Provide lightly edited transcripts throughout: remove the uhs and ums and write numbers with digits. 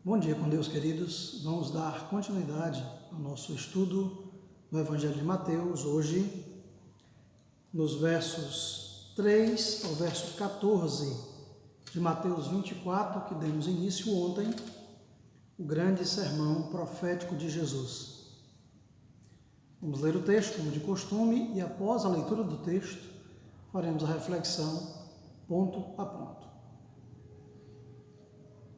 Bom dia com Deus, queridos. Vamos dar continuidade ao nosso estudo do Evangelho de Mateus, hoje nos versos 3 ao verso 14 de Mateus 24, que demos início ontem, o grande sermão profético de Jesus. Vamos ler o texto, como de costume, e após a leitura do texto, faremos a reflexão ponto a ponto.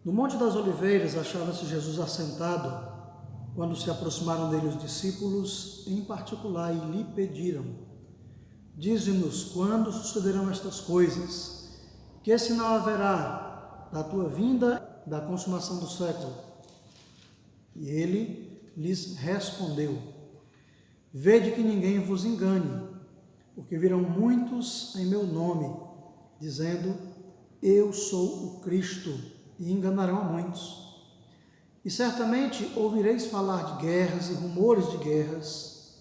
No Monte das Oliveiras achava-se Jesus assentado, quando se aproximaram dele os discípulos, em particular, e lhe pediram: dize-nos quando sucederão estas coisas, que sinal haverá da tua vinda e da consumação do século? E ele lhes respondeu: vede que ninguém vos engane, porque virão muitos em meu nome, dizendo: eu sou o Cristo, e enganarão a muitos. E certamente ouvireis falar de guerras e rumores de guerras.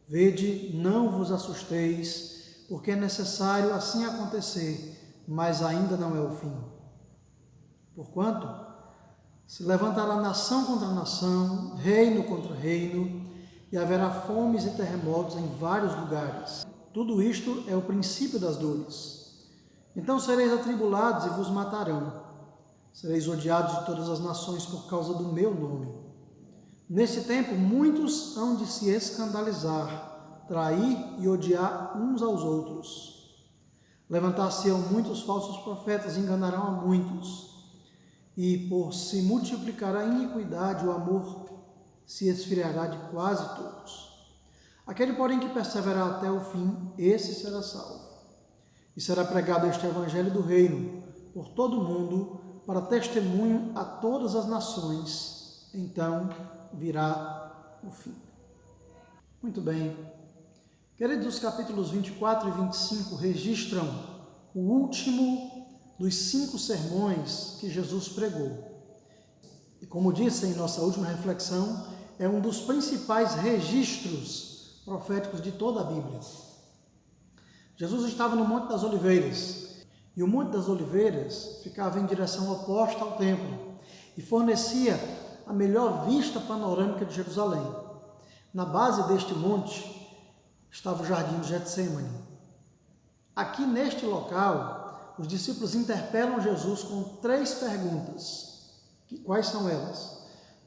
Vede, não vos assusteis, porque é necessário assim acontecer, mas ainda não é o fim. Porquanto se levantará nação contra nação, reino contra reino, e haverá fomes e terremotos em vários lugares. Tudo isto é o princípio das dores. Então sereis atribulados e vos matarão. Sereis odiados de todas as nações por causa do meu nome. Nesse tempo, muitos hão de se escandalizar, trair e odiar uns aos outros. Levantar-se-ão muitos falsos profetas e enganarão a muitos. E por se multiplicar a iniquidade, o amor se esfriará de quase todos. Aquele, porém, que perseverar até o fim, esse será salvo. E será pregado este evangelho do reino por todo o mundo, para testemunho a todas as nações, então virá o fim. Muito bem. Queridos, os capítulos 24 e 25 registram o último dos 5 sermões que Jesus pregou. E como disse em nossa última reflexão, é um dos principais registros proféticos de toda a Bíblia. Jesus estava no Monte das Oliveiras, e o Monte das Oliveiras ficava em direção oposta ao templo e fornecia a melhor vista panorâmica de Jerusalém. Na base deste monte estava o jardim do Getsêmani. Aqui neste local, os discípulos interpelam Jesus com 3 perguntas. Quais são elas?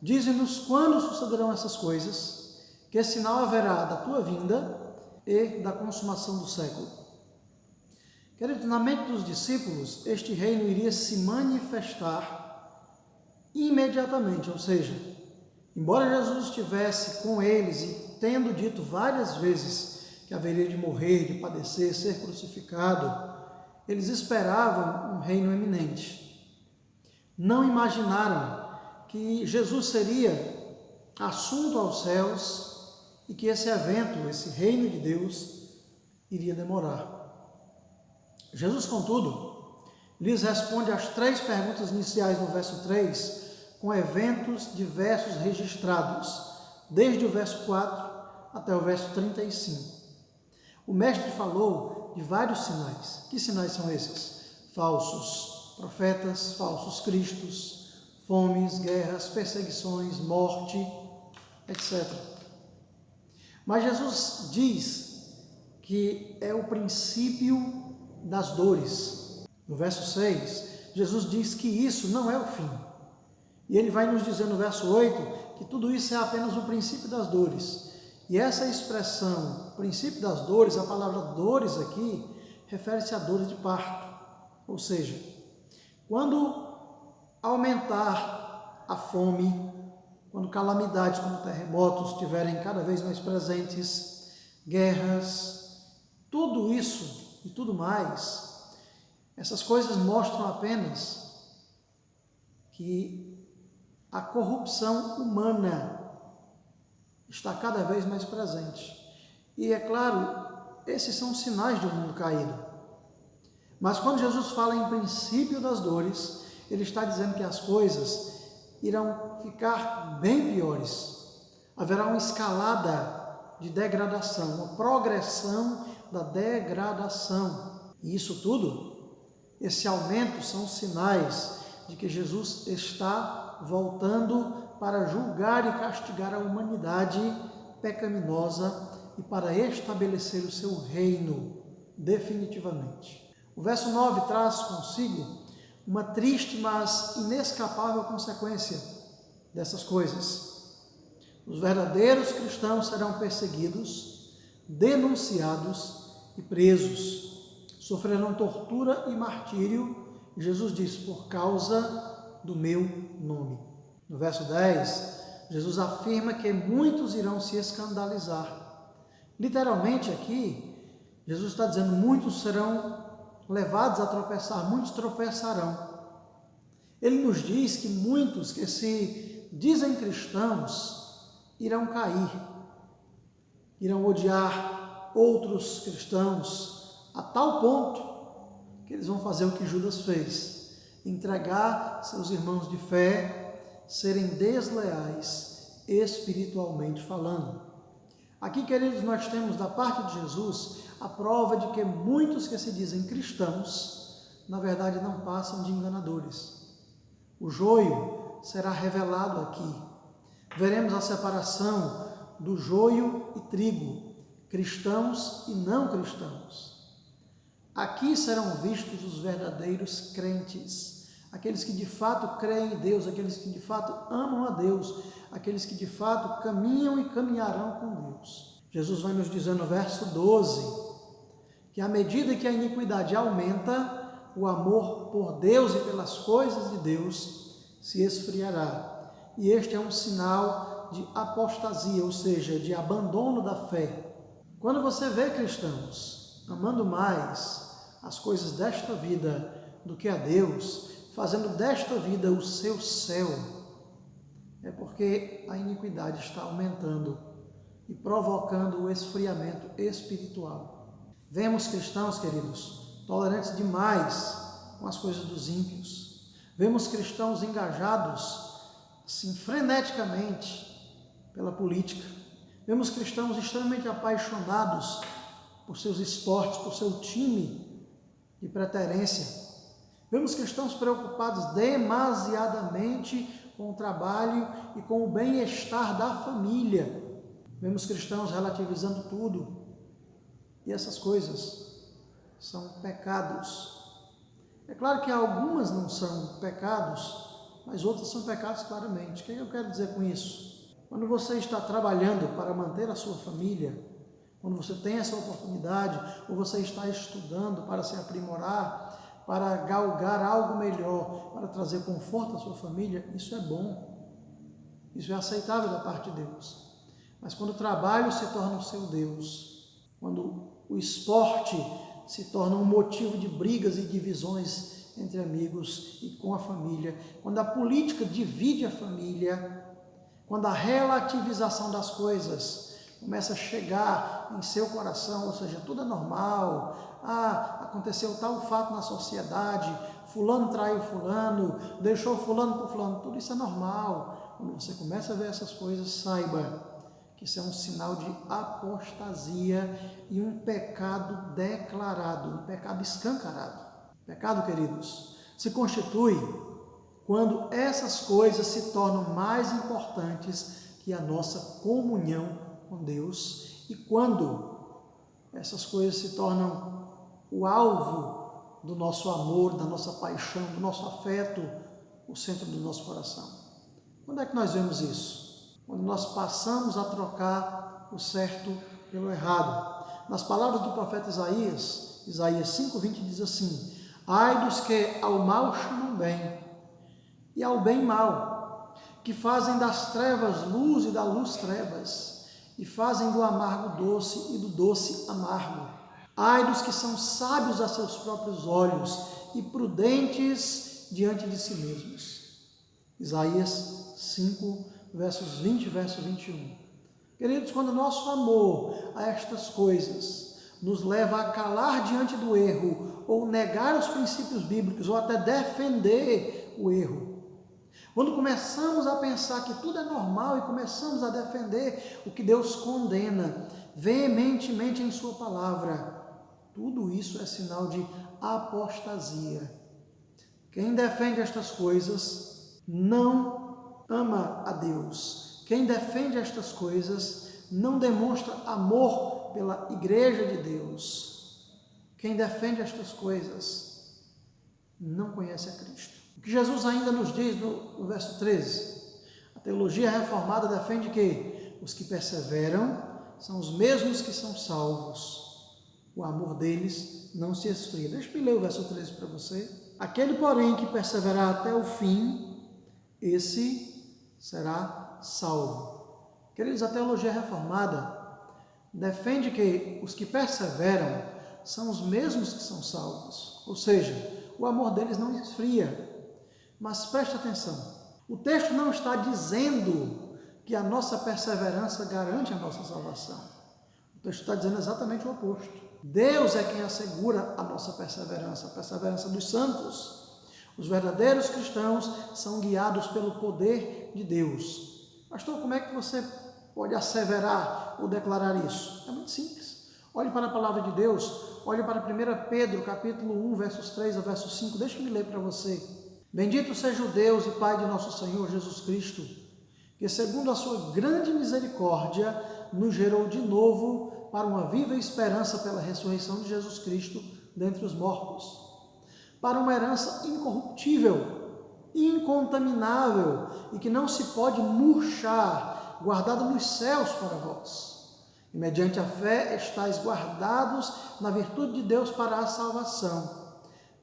Dize-nos quando sucederão essas coisas, que sinal haverá da tua vinda e da consumação do século. Queridos, na mente dos discípulos, este reino iria se manifestar imediatamente, ou seja, embora Jesus estivesse com eles e tendo dito várias vezes que haveria de morrer, de padecer, ser crucificado, eles esperavam um reino eminente. Não imaginaram que Jesus seria assunto aos céus e que esse evento, esse reino de Deus, iria demorar. Jesus, contudo, lhes responde às 3 perguntas iniciais no verso 3, com eventos diversos registrados, desde o verso 4 até o verso 35. O mestre falou de vários sinais. Que sinais são esses? Falsos profetas, falsos cristos, fomes, guerras, perseguições, morte, etc. Mas Jesus diz que é o princípio das dores. No verso 6, Jesus diz que isso não é o fim. E ele vai nos dizer no verso 8 que tudo isso é apenas o princípio das dores. E essa expressão, princípio das dores, a palavra dores aqui, refere-se a dores de parto. Ou seja, quando aumentar a fome, quando calamidades como terremotos estiverem cada vez mais presentes, guerras, tudo isso e tudo mais, essas coisas mostram apenas que a corrupção humana está cada vez mais presente. E é claro, esses são sinais de um mundo caído. Mas quando Jesus fala em princípio das dores, ele está dizendo que as coisas irão ficar bem piores. Haverá uma escalada de degradação, uma progressão da degradação. E isso tudo, esse aumento, são sinais de que Jesus está voltando para julgar e castigar a humanidade pecaminosa e para estabelecer o seu reino definitivamente. O verso 9 traz consigo uma triste, mas inescapável consequência dessas coisas. Os verdadeiros cristãos serão perseguidos, denunciados e presos. Sofrerão tortura e martírio, e Jesus diz, por causa do meu nome. No verso 10, Jesus afirma que muitos irão se escandalizar. Literalmente aqui, Jesus está dizendo, muitos serão levados a tropeçar, muitos tropeçarão. Ele nos diz que muitos que se dizem cristãos irão cair, irão odiar outros cristãos a tal ponto que eles vão fazer o que Judas fez, entregar seus irmãos de fé, serem desleais espiritualmente falando. Aqui, queridos, nós temos da parte de Jesus a prova de que muitos que se dizem cristãos, na verdade não passam de enganadores. O joio será revelado aqui. Veremos a separação do joio e trigo, cristãos e não cristãos. Aqui serão vistos os verdadeiros crentes, aqueles que de fato creem em Deus, aqueles que de fato amam a Deus, aqueles que de fato caminham e caminharão com Deus. Jesus vai nos dizer no verso 12, que à medida que a iniquidade aumenta, o amor por Deus e pelas coisas de Deus se esfriará. E este é um sinal de apostasia, ou seja, de abandono da fé. Quando você vê cristãos amando mais as coisas desta vida do que a Deus, fazendo desta vida o seu céu, é porque a iniquidade está aumentando e provocando o esfriamento espiritual. Vemos cristãos, queridos, tolerantes demais com as coisas dos ímpios. Vemos cristãos engajados, assim, freneticamente pela política. Vemos cristãos extremamente apaixonados por seus esportes, por seu time de preterência. Vemos cristãos preocupados demasiadamente com o trabalho e com o bem-estar da família. Vemos cristãos relativizando tudo. E essas coisas são pecados. É claro que algumas não são pecados, mas outras são pecados claramente. O que eu quero dizer com isso? Quando você está trabalhando para manter a sua família, quando você tem essa oportunidade, ou você está estudando para se aprimorar, para galgar algo melhor, para trazer conforto à sua família, isso é bom. Isso é aceitável da parte de Deus. Mas quando o trabalho se torna o seu Deus, quando o esporte se torna um motivo de brigas e divisões entre amigos e com a família, quando a política divide a família, quando a relativização das coisas começa a chegar em seu coração, ou seja, tudo é normal, aconteceu tal fato na sociedade, fulano traiu fulano, deixou fulano por fulano, tudo isso é normal. Quando você começa a ver essas coisas, saiba que isso é um sinal de apostasia e um pecado declarado, um pecado escancarado. Pecado, queridos, se constitui quando essas coisas se tornam mais importantes que a nossa comunhão com Deus e quando essas coisas se tornam o alvo do nosso amor, da nossa paixão, do nosso afeto, o centro do nosso coração. Quando é que nós vemos isso? Quando nós passamos a trocar o certo pelo errado. Nas palavras do profeta Isaías 5:20 diz assim: ai dos que ao mal chamam bem e ao bem mal, que fazem das trevas luz e da luz trevas, e fazem do amargo doce e do doce amargo. Ai dos que são sábios a seus próprios olhos e prudentes diante de si mesmos. Isaías 5, versos 20 e verso 21. Queridos, quando o nosso amor a estas coisas nos leva a calar diante do erro, ou negar os princípios bíblicos, ou até defender o erro, quando começamos a pensar que tudo é normal e começamos a defender o que Deus condena veementemente em sua palavra, tudo isso é sinal de apostasia. Quem defende estas coisas não ama a Deus. Quem defende estas coisas não demonstra amor pela igreja de Deus. Quem defende estas coisas não conhece a Cristo. O que Jesus ainda nos diz no verso 13? A teologia reformada defende que os que perseveram são os mesmos que são salvos. O amor deles não se esfria. Deixa eu ler o verso 13 para você. Aquele, porém, que perseverar até o fim, esse será salvo. Queridos, a teologia reformada defende que os que perseveram são os mesmos que são salvos. Ou seja, o amor deles não esfria. Mas preste atenção, o texto não está dizendo que a nossa perseverança garante a nossa salvação. O texto está dizendo exatamente o oposto. Deus é quem assegura a nossa perseverança, a perseverança dos santos. Os verdadeiros cristãos são guiados pelo poder de Deus. Pastor, como é que você pode asseverar ou declarar isso? É muito simples. Olhe para a palavra de Deus, olhe para 1 Pedro, capítulo 1, versos 3 a verso 5. Deixa eu ler para você. Bendito seja o Deus e Pai de nosso Senhor Jesus Cristo, que segundo a sua grande misericórdia nos gerou de novo para uma viva esperança pela ressurreição de Jesus Cristo dentre os mortos, para uma herança incorruptível, incontaminável e que não se pode murchar, guardada nos céus para vós. E mediante a fé estáis guardados na virtude de Deus para a salvação,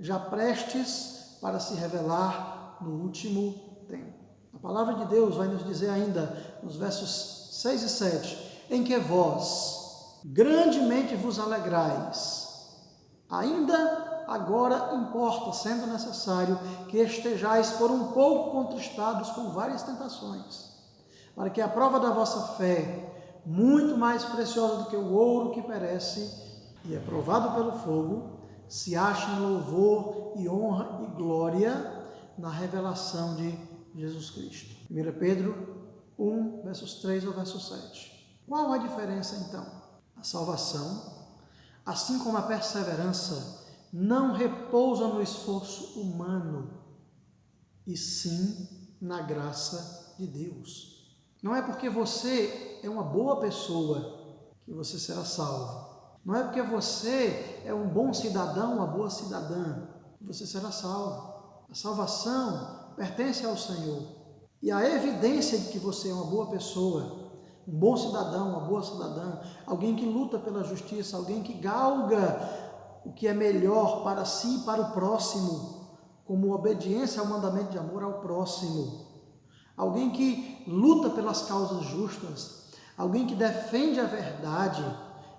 já prestes para se revelar no último tempo. A palavra de Deus vai nos dizer ainda, nos versos 6 e 7, em que vós grandemente vos alegrais. Ainda agora importa, sendo necessário, que estejais por um pouco contristados com várias tentações, para que a prova da vossa fé, muito mais preciosa do que o ouro que perece e é provado pelo fogo, se ache em louvor e honra e glória na revelação de Jesus Cristo. 1 Pedro 1, versos 3 ao verso 7. Qual a diferença então? A salvação, assim como a perseverança, não repousa no esforço humano, e sim na graça de Deus. Não é porque você é uma boa pessoa que você será salvo. Não é porque você é um bom cidadão, uma boa cidadã, que você será salvo. A salvação pertence ao Senhor. E a evidência de que você é uma boa pessoa, um bom cidadão, uma boa cidadã, alguém que luta pela justiça, alguém que galga o que é melhor para si e para o próximo, como obediência ao mandamento de amor ao próximo, alguém que luta pelas causas justas, alguém que defende a verdade,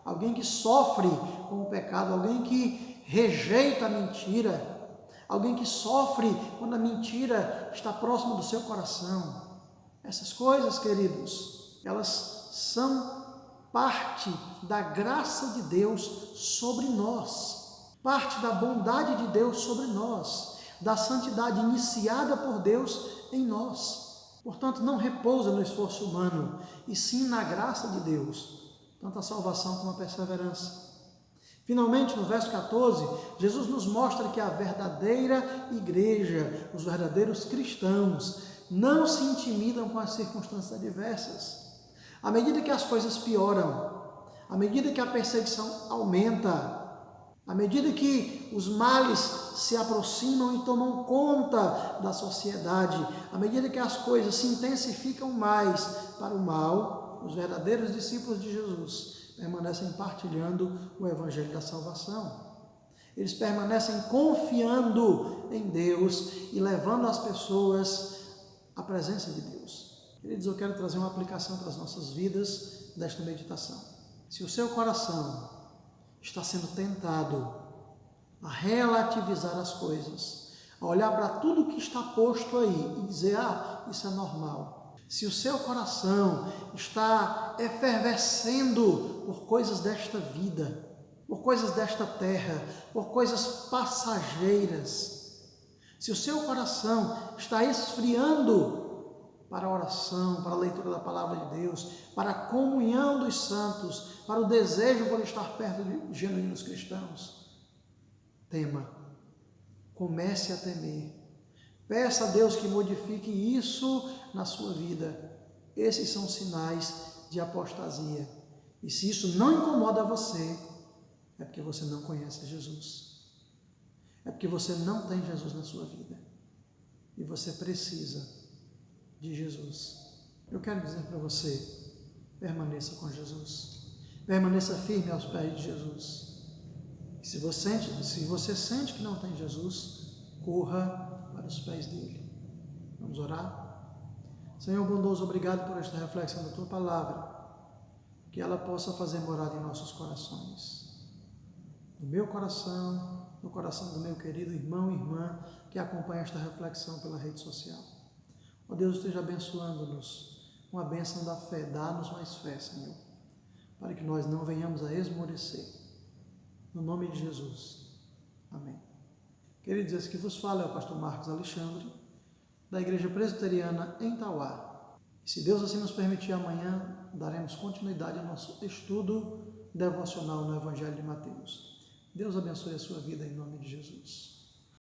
alguém que sofre com o pecado, alguém que rejeita a mentira, alguém que sofre quando a mentira está próxima do seu coração. Essas coisas, queridos, elas são parte da graça de Deus sobre nós, parte da bondade de Deus sobre nós, da santidade iniciada por Deus em nós. Portanto, não repousa no esforço humano, e sim na graça de Deus, tanto a salvação como a perseverança. Finalmente, no verso 14, Jesus nos mostra que a verdadeira igreja, os verdadeiros cristãos, não se intimidam com as circunstâncias adversas. À medida que as coisas pioram, à medida que a perseguição aumenta, à medida que os males se aproximam e tomam conta da sociedade, à medida que as coisas se intensificam mais para o mal, os verdadeiros discípulos de Jesus permanecem partilhando o evangelho da salvação. Eles permanecem confiando em Deus e levando as pessoas à presença de Deus. Queridos, eu quero trazer uma aplicação para as nossas vidas desta meditação. Se o seu coração está sendo tentado a relativizar as coisas, a olhar para tudo que está posto aí e dizer, isso é normal. Se o seu coração está efervescendo por coisas desta vida, por coisas desta terra, por coisas passageiras, se o seu coração está esfriando para a oração, para a leitura da palavra de Deus, para a comunhão dos santos, para o desejo por estar perto de genuínos cristãos, tema, comece a temer, Peça a Deus que modifique isso na sua vida. Esses são sinais de apostasia. E se isso não incomoda você, é porque você não conhece Jesus. É porque você não tem Jesus na sua vida. E você precisa de Jesus. Eu quero dizer para você, permaneça com Jesus. Permaneça firme aos pés de Jesus. E se você sente que não tem Jesus, corra para os pés dele. Vamos orar? Senhor bondoso, obrigado por esta reflexão da tua palavra, que ela possa fazer morada em nossos corações, no meu coração, no coração do meu querido irmão e irmã que acompanha esta reflexão pela rede social. Ó Deus, esteja abençoando-nos com a bênção da fé. Dá-nos mais fé, Senhor, para que nós não venhamos a esmorecer. No nome de Jesus. Amém. Queridos, esse que vos fala é o pastor Marcos Alexandre, da Igreja Presbiteriana em Tauá. E se Deus assim nos permitir, amanhã daremos continuidade ao nosso estudo devocional no Evangelho de Mateus. Deus abençoe a sua vida em nome de Jesus.